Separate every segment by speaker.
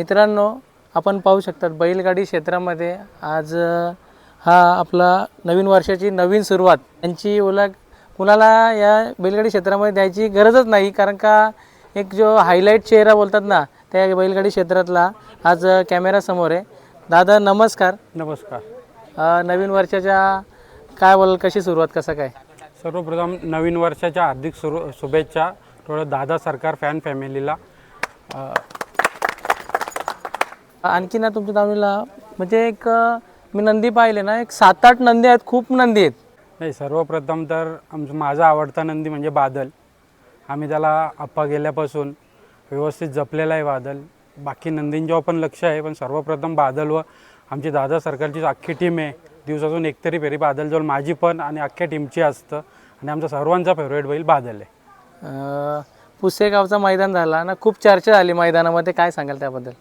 Speaker 1: मित्रांनो, आपण पाहू शकतात बैलगाडी क्षेत्रामध्ये आज हा आपला नवीन वर्षाची नवीन सुरुवात यांची ओळख कुणाला या बैलगाडी क्षेत्रामध्ये द्यायची गरजच नाही, कारण का एक जो हायलाईट चेहरा बोलतात ना त्या बैलगाडी क्षेत्रातला आज कॅमेरा समोर आहे. दादा नमस्कार.
Speaker 2: नमस्कार.
Speaker 1: नवीन वर्षाच्या काय बोलाल, कशी सुरुवात, कसं काय?
Speaker 2: सर्वप्रथम नवीन वर्षाच्या हार्दिक शुभेच्छा थोडं दादा सरकार फॅन फॅमिलीला.
Speaker 1: आणखी ना तुमच्या दावणीला म्हणजे एक मी नंदी पाहिले ना, एक 7-8 नंदी आहेत, खूप नंदी आहेत.
Speaker 2: नाही, सर्वप्रथम तर माझा आवडता नंदी म्हणजे बादल. आम्ही त्याला आप्पा गेल्यापासून व्यवस्थित जपलेला आहे बादल. बाकी नंदींच्यावर पण लक्ष आहे, पण सर्वप्रथम बादल व आमची दादा सरकारची अख्खी टीम आहे. दिवसातून एकतरी फेरी बादलजवळ माझी पण आणि अख्ख्या टीमची असतं, आणि आमचा सर्वांचा फेवरेट बैल बादल आहे.
Speaker 1: पुसेगावचा मैदान झाला ना, खूप चर्चा झाली मैदानामध्ये, काय सांगाल त्याबद्दल?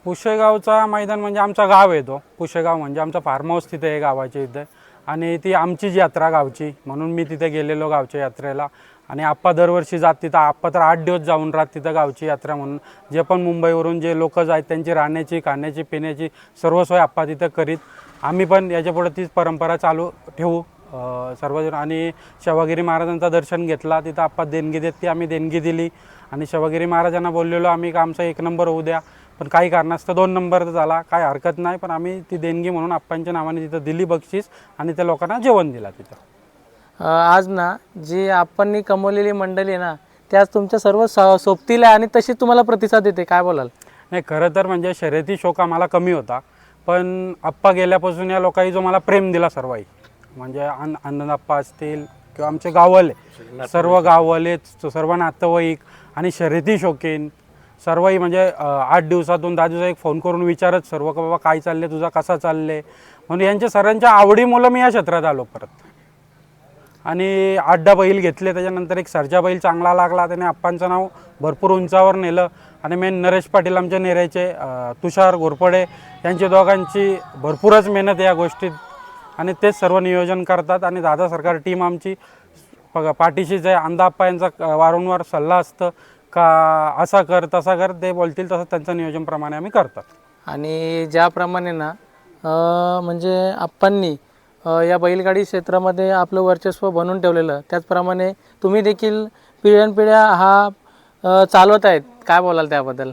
Speaker 2: पुशेगावचा मैदान म्हणजे आमचा गाव आहे. तो पुशेगाव म्हणजे आमचा फार्म हाऊस तिथे आहे गावाच्या इथे, आणि ती आमचीच यात्रा गावची, म्हणून मी तिथे गेलेलो गावच्या यात्रेला. आणि आप्पा दरवर्षी जात तिथं. आप्पा तर 8 दिवस जाऊन राहत तिथं गावची यात्रा म्हणून. जे पण मुंबईवरून जे लोक आहेत त्यांची राहण्याची, खाण्याची, पिण्याची सर्व सोय आप्पा तिथं करीत. आम्ही पण याच्यापुढे तीच परंपरा चालू ठेवू सर्वजण. आणि शिवगिरी महाराजांचं दर्शन घेतला तिथं. आप्पा देणगी देत ती आम्ही देणगी दिली, आणि शिवगिरी महाराजांना बोललेलो आम्ही का आमचा 1 नंबर होऊ द्या, पण काही कारणास्तव 2 नंबर झाला, काय हरकत नाही, पण आम्ही ती देणगी म्हणून आप्पांच्या नावाने तिथं दिली बक्षीस, आणि त्या लोकांना जेवण दिला तिथं.
Speaker 1: आज ना जी आप्पांनी कमवलेली मंडळी ना, त्याच तुमच्या सर्व सोबतीला आणि तशी तुम्हाला प्रतिसाद देते, काय बोलाल?
Speaker 2: नाही, खरं तर म्हणजे शर्यती शौक आम्हाला कमी होता, पण आप्पा गेल्यापासून या लोकांनी जो मला प्रेम दिला सर्वही, म्हणजे आनंद आप्पा असतील किंवा आमचे गाववाले, सर्व गाववाले, सर्व नातेवाईक आणि शर्यती शौकीन सर्वही, म्हणजे 8 दिवसातून 10 दिवसात एक फोन करून विचारत सर्व का बाबा काय चालले, तुझा कसा चालले, म्हणून यांच्या सर्वांच्या आवडीमुळे मी या क्षेत्रात आलो परत. आणि 8 बैल घेतले. त्याच्यानंतर एक सर्जा बैल चांगला लागला, त्याने आप्पांचं नाव भरपूर उंचावर नेलं. आणि मेन नरेश पाटील आमच्या नेऱ्याचे, तुषार घोरपडे यांची दोघांची भरपूरच मेहनत या गोष्टीत, आणि तेच सर्व नियोजन करतात. आणि दादा सरकार टीम आमची पाठीशीच आहे. आप्पा यांचा वारंवार सल्ला असतं का असा कर तसा कर, ते बोलतील तसं त्यांचं नियोजनप्रमाणे आम्ही करतात.
Speaker 1: आणि ज्याप्रमाणे ना म्हणजे आप्पांनी या बैलगाडी क्षेत्रामध्ये आपलं वर्चस्व बनवून ठेवलेलं, त्याचप्रमाणे तुम्ही देखील पिढ्यानपिढ्या हा चालवत आहेत, काय बोलाल त्याबद्दल?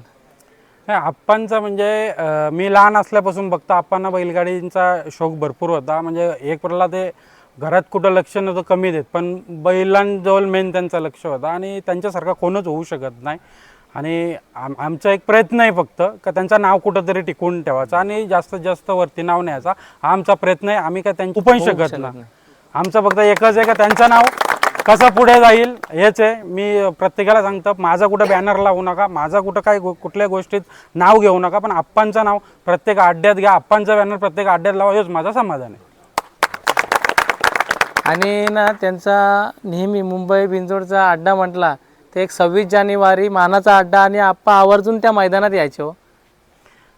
Speaker 2: नाही, आप्पांचा म्हणजे मी लहान असल्यापासून बघतो आप्पांना बैलगाडींचा शौक भरपूर होता. म्हणजे एक प्रला ते घरात कुठं लक्ष नव्हतं कमी देत, पण बैलांजवळ मेन त्यांचं लक्ष होतं, आणि त्यांच्यासारखा कोणच होऊ शकत नाही. आणि आमचा एक प्रयत्न आहे फक्त का त्यांचं नाव कुठंतरी टिकवून ठेवायचं आणि जास्तीत जास्त वरती नाव न्यायचा, हा आमचा प्रयत्न आहे. आम्ही काय त्यांची पण शकत नाही. आमचं फक्त एकच आहे का त्यांचं नाव कसं पुढे जाईल हेच आहे. मी प्रत्येकाला सांगतो, माझा कुठं बॅनर लावू नका, माझा कुठं काय कुठल्या गोष्टीत नाव घेऊ नका, पण आप्पांचं नाव प्रत्येक अड्ड्यात घ्या, आप्पांचा बॅनर प्रत्येक अड्ड्यात लावा, हेच माझं समाधान आहे.
Speaker 1: आणि ना त्यांचा नेहमी मुंबई बिंजोडचा अड्डा म्हटला ते एक 26 जानेवारी मानाचा अड्डा, आणि आप्पा आवर्जून त्या मैदानात यायचे. हो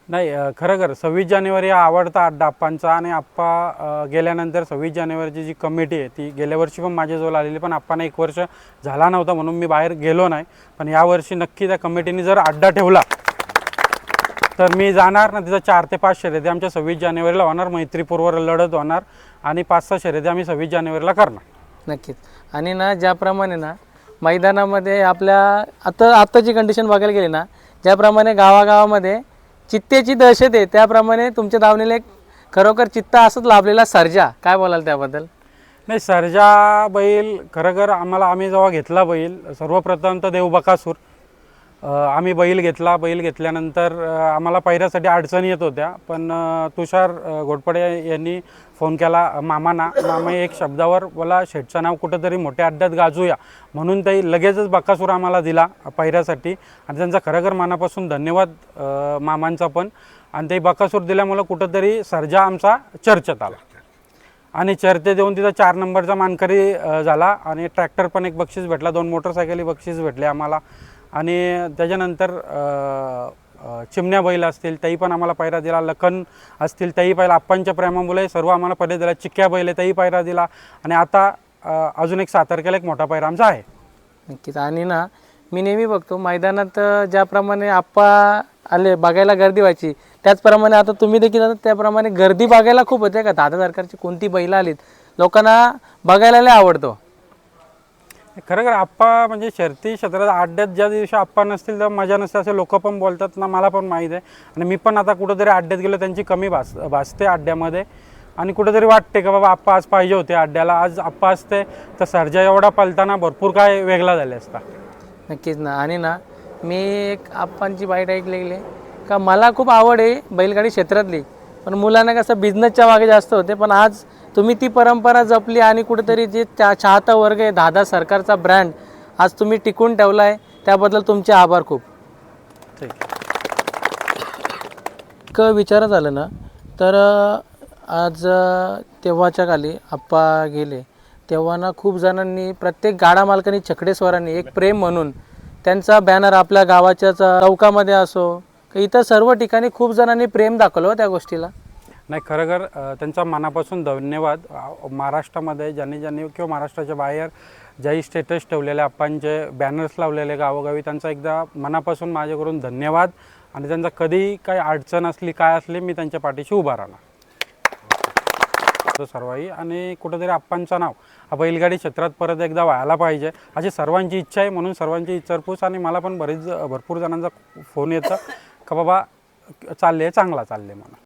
Speaker 2: नाही, खरं 26 जानेवारी हा आवडता अड्डा आप्पांचा. आणि आप्पा गेल्यानंतर 26 जानेवारीची जी कमिटी आहे ती गेल्या वर्षी पण माझ्याजवळ आलेली, पण आप्पांना 1 वर्ष झाला नव्हता म्हणून मी बाहेर गेलो नाही. पण यावर्षी नक्की त्या कमिटीने जर अड्डा ठेवला तर मी जाणार ना. तिथं 4 ते 5 शर्यती आमच्या 26 जानेवारीला होणार, मैत्रीपूर्व लढत होणार, आणि 5-6 शर्यती आम्ही 26 जानेवारीला करणार
Speaker 1: नक्कीच. आणि ना ज्याप्रमाणे ना मैदानामध्ये आपल्या आत्ताची कंडिशन बघायला गेली ना, ज्याप्रमाणे गावागावामध्ये चित्तेची दहशत आहे, त्याप्रमाणे तुमच्या दावणीला एक खरोखर चित्ता असंच लाभलेला सर्जा, काय बोलाल त्याबद्दल?
Speaker 2: नाही, सर्जा बैल खरं आम्ही जेव्हा घेतला बैल, सर्वप्रथम तर देव बकासूर आम्ही बैल घेतला. बैल घेतल्यानंतर आम्हाला पायऱ्यासाठी अडचणी येत होत्या, पण तुषार घोटपडे यांनी फोन केला मामांना. मामा एक शब्दावर बोला शेठचं नाव कुठंतरी मोठ्या अड्ड्यात गाजूया, म्हणून ते लगेचच बकासूर आम्हाला दिला पायऱ्यासाठी, आणि त्यांचा खरं मनापासून धन्यवाद मामांचा पण. आणि ते बकासूर दिल्यामुळं कुठंतरी सर्जा आमचा चर्चेत आला, आणि चर्चेत येऊन तिथं 4 नंबरचा मानकरी झाला. आणि ट्रॅक्टर पण एक बक्षीस भेटला, 2 मोटरसायकली बक्षीस भेटले आम्हाला. आणि त्याच्यानंतर चिमण्या बैल असतील त्याही पण आम्हाला पायरा दिला, लखन असतील त्याही पाहिला. आप्पांच्या प्रेमामुळे सर्व आम्हाला पायरा दिला. चिक्क्या बैल आहे त्याही पायरा दिला, आणि आता अजून एक 7 तारखेला एक मोठा पायरा आमचा आहे.
Speaker 1: नक्कीच. आणि ना मी नेहमी बघतो मैदानात ज्याप्रमाणे आप्पा आले बघायला गर्दी व्हायची. त्याचप्रमाणे आता तुम्ही देखील आता त्याप्रमाणे गर्दी बघायला खूप होते का दादा सरकारची कोणती बैलं आलीत लोकांना बघायला लय आवडतो.
Speaker 2: खरं आप्पा म्हणजे शर्ती क्षेत्रात अड्ड्यात ज्या दिवशी आप्पा नसतील तर मजा नसते असे लोक पण बोलतात ना, मला पण माहीत आहे. आणि मी पण आता कुठंतरी अड्ड्यात गेलो त्यांची कमी भासते अड्ड्यामध्ये. आणि कुठंतरी वाटते का बाबा आप्पा आज पाहिजे होते अड्ड्याला, आज आप्पा असते तर सर्जा एवढा पलताना भरपूर काय वेगळा झाले असता.
Speaker 1: नक्कीच ना. आणि ना मी एक आप्पांची बाईट ऐकलेली का मला खूप आवड आहे बैलगाडी क्षेत्रातली, पण मुलांना कसं बिझनेसच्या मागे जास्त होते. पण आज तुम्ही ती परंपरा जपली आणि कुठेतरी जे चाहता वर्ग आहे दादा सरकारचा ब्रँड आज तुम्ही टिकून ठेवला आहे, त्याबद्दल तुमचे आभार खूप.
Speaker 2: ठीक.
Speaker 1: विचारत झालं ना तर आज तेव्हाच्या काली आप्पा गेले तेव्हा ना खूप जणांनी प्रत्येक गाडा मालकांनी छकडेस्वरांनी एक प्रेम म्हणून त्यांचा बॅनर आपल्या गावाच्या चौकामध्ये असो इतर सर्व ठिकाणी खूप जणांनी प्रेम दाखवलं त्या गोष्टीला.
Speaker 2: नाही खरं त्यांचा मनापासून धन्यवाद. महाराष्ट्रामध्ये ज्यांनी किंवा महाराष्ट्राच्या बाहेर ज्याही स्टेटस ठेवलेले आप्पांचे बॅनर्स लावलेले गावोगावी त्यांचा एकदा मनापासून माझ्याकडून धन्यवाद. आणि त्यांचा कधी काही अडचण असली काय असली मी त्यांच्या पाठीशी उभा राहणार सर्वही. आणि कुठंतरी आप्पांचं नाव हा बैलगाडी क्षेत्रात परत एकदा व्हायला पाहिजे अशी सर्वांची इच्छा आहे. म्हणून सर्वांची विचारपूस आणि मला पण भरपूर जणांचा फोन येतं का बाबा चालले चांगला चालले म्हणून.